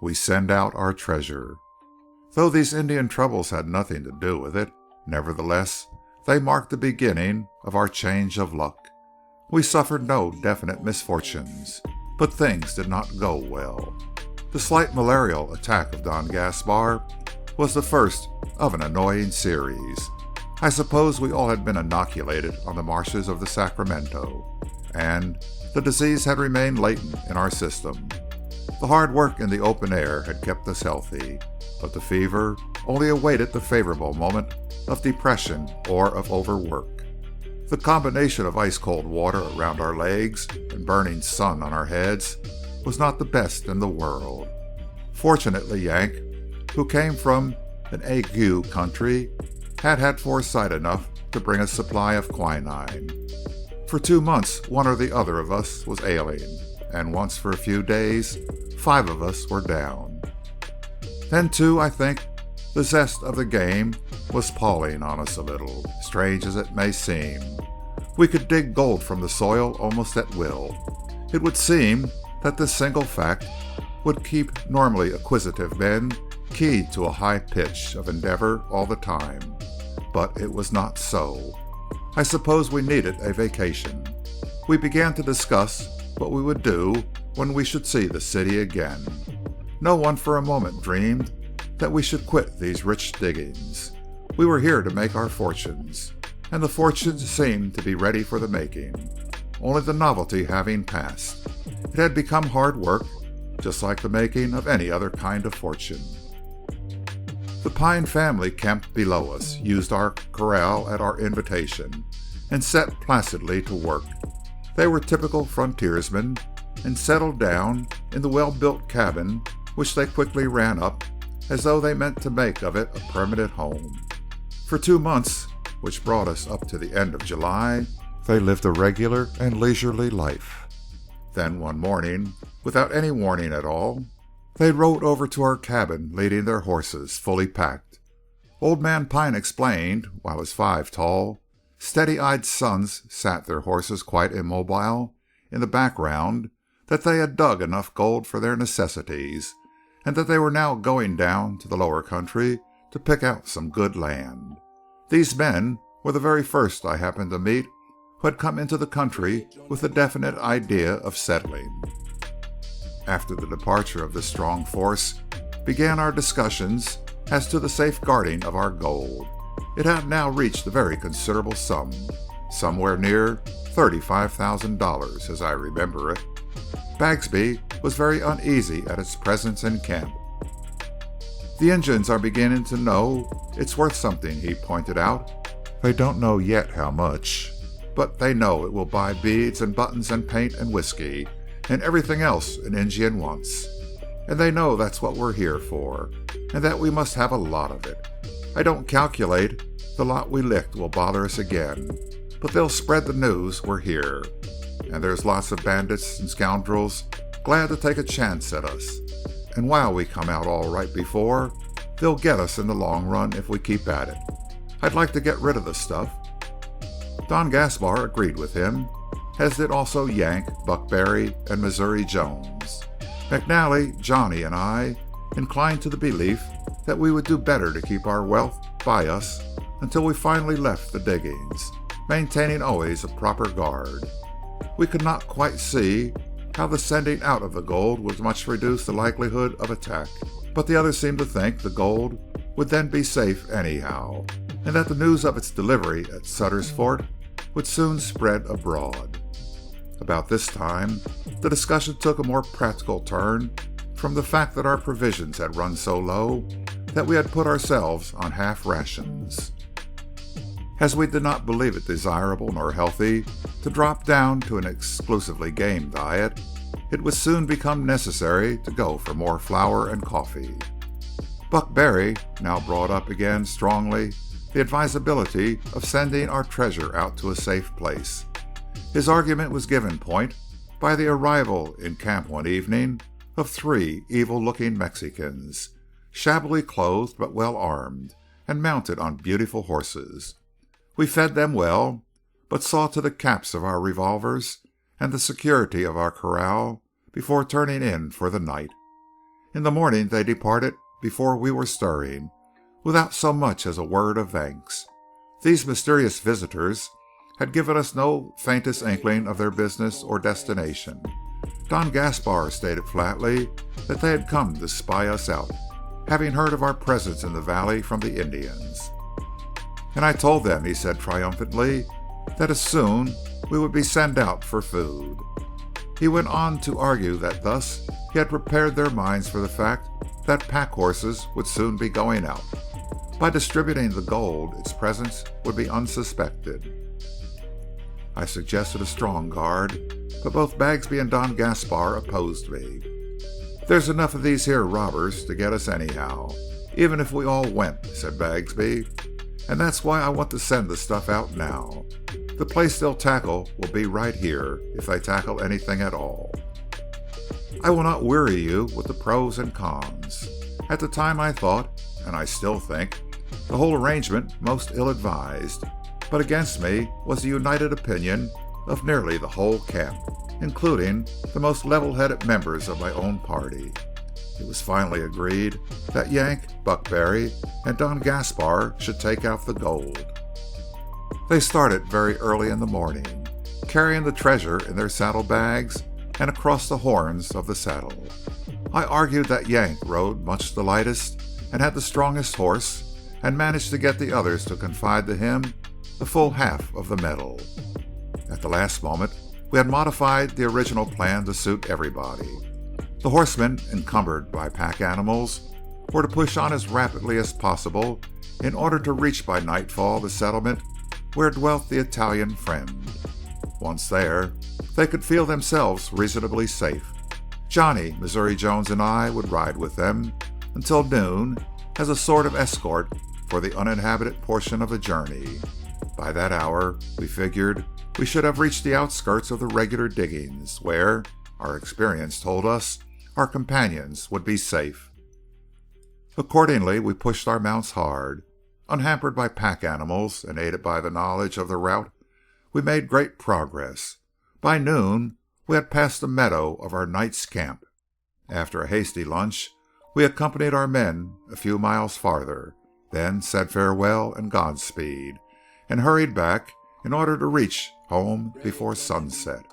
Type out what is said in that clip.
we send out our treasure. Though these Indian troubles had nothing to do with it, nevertheless, they marked the beginning of our change of luck. We suffered no definite misfortunes, but things did not go well. The slight malarial attack of Don Gaspar was the first of an annoying series. I suppose we all had been inoculated on the marshes of the Sacramento, and the disease had remained latent in our system. The hard work in the open air had kept us healthy, but the fever only awaited the favorable moment of depression or of overwork. The combination of ice-cold water around our legs and burning sun on our heads was not the best in the world. Fortunately, Yank, who came from an ague country, had foresight enough to bring a supply of quinine. For 2 months, one or the other of us was ailing, and once for a few days, 5 of us were down. Then, too, I think, the zest of the game was palling on us a little, strange as it may seem. We could dig gold from the soil almost at will. It would seem that this single fact would keep normally acquisitive men keyed to a high pitch of endeavor all the time. But it was not so. I suppose we needed a vacation. We began to discuss what we would do when we should see the city again. No one for a moment dreamed that we should quit these rich diggings. We were here to make our fortunes, and the fortunes seemed to be ready for the making, only the novelty having passed. It had become hard work, just like the making of any other kind of fortune. The Pine family camped below us, used our corral at our invitation, and set placidly to work. They were typical frontiersmen and settled down in the well-built cabin, which they quickly ran up as though they meant to make of it a permanent home. For 2 months, which brought us up to the end of July, they lived a regular and leisurely life. Then one morning, without any warning at all, they rode over to our cabin leading their horses, fully packed. Old Man Pine explained, while his 5 tall, steady-eyed sons sat their horses quite immobile in the background, that they had dug enough gold for their necessities, and that they were now going down to the lower country to pick out some good land. These men were the very first I happened to meet who had come into the country with a definite idea of settling. After the departure of this strong force, began our discussions as to the safeguarding of our gold. It had now reached a very considerable sum, somewhere near $35,000 as I remember it. Bagsby was very uneasy at its presence in camp. The Injuns are beginning to know it's worth something, he pointed out. They don't know yet how much, but they know it will buy beads and buttons and paint and whiskey and everything else an Indian wants. And they know that's what we're here for, and that we must have a lot of it. I don't calculate the lot we licked will bother us again, but they'll spread the news we're here. And there's lots of bandits and scoundrels glad to take a chance at us. And while we come out all right before, they'll get us in the long run if we keep at it. I'd like to get rid of the stuff. Don Gaspar agreed with him, as did also Yank, Buckberry, and Missouri Jones. McNally, Johnny, and I inclined to the belief that we would do better to keep our wealth by us until we finally left the diggings, maintaining always a proper guard. We could not quite see how the sending out of the gold would much reduce the likelihood of attack, but the others seemed to think the gold would then be safe anyhow, and that the news of its delivery at Sutter's Fort would soon spread abroad. About this time, the discussion took a more practical turn from the fact that our provisions had run so low that we had put ourselves on half rations. As we did not believe it desirable nor healthy to drop down to an exclusively game diet, it would soon become necessary to go for more flour and coffee. Buck Barry now brought up again strongly the advisability of sending our treasure out to a safe place. His argument was given point by the arrival in camp one evening of 3 evil-looking Mexicans, shabbily clothed but well armed, and mounted on beautiful horses. We fed them well, but saw to the caps of our revolvers and the security of our corral before turning in for the night. In the morning they departed before we were stirring, without so much as a word of thanks. These mysterious visitors had given us no faintest inkling of their business or destination. Don Gaspar stated flatly that they had come to spy us out, having heard of our presence in the valley from the Indians. And I told them, he said triumphantly, that as soon we would be sent out for food. He went on to argue that thus he had prepared their minds for the fact that pack horses would soon be going out. By distributing the gold, its presence would be unsuspected. I suggested a strong guard, but both Bagsby and Don Gaspar opposed me. There's enough of these here robbers to get us anyhow, even if we all went, said Bagsby. And that's why I want to send the stuff out now. The place they'll tackle will be right here, if they tackle anything at all. I will not weary you with the pros and cons. At the time I thought, and I still think, the whole arrangement most ill-advised, but against me was the united opinion of nearly the whole camp, including the most level-headed members of my own party. It was finally agreed that Yank, Buckberry, and Don Gaspar should take out the gold. They started very early in the morning, carrying the treasure in their saddlebags and across the horns of the saddle. I argued that Yank rode much the lightest and had the strongest horse, and managed to get the others to confide to him the full half of the metal. At the last moment, we had modified the original plan to suit everybody. The horsemen, encumbered by pack animals, were to push on as rapidly as possible in order to reach by nightfall the settlement where dwelt the Italian friend. Once there, they could feel themselves reasonably safe. Johnny, Missouri Jones, and I would ride with them until noon as a sort of escort for the uninhabited portion of the journey. By that hour, we figured, we should have reached the outskirts of the regular diggings, where, our experience told us, our companions would be safe. Accordingly, we pushed our mounts hard. Unhampered by pack animals and aided by the knowledge of the route, we made great progress. By noon, we had passed the meadow of our night's camp. After a hasty lunch, we accompanied our men a few miles farther, then said farewell and Godspeed, and hurried back in order to reach home before sunset.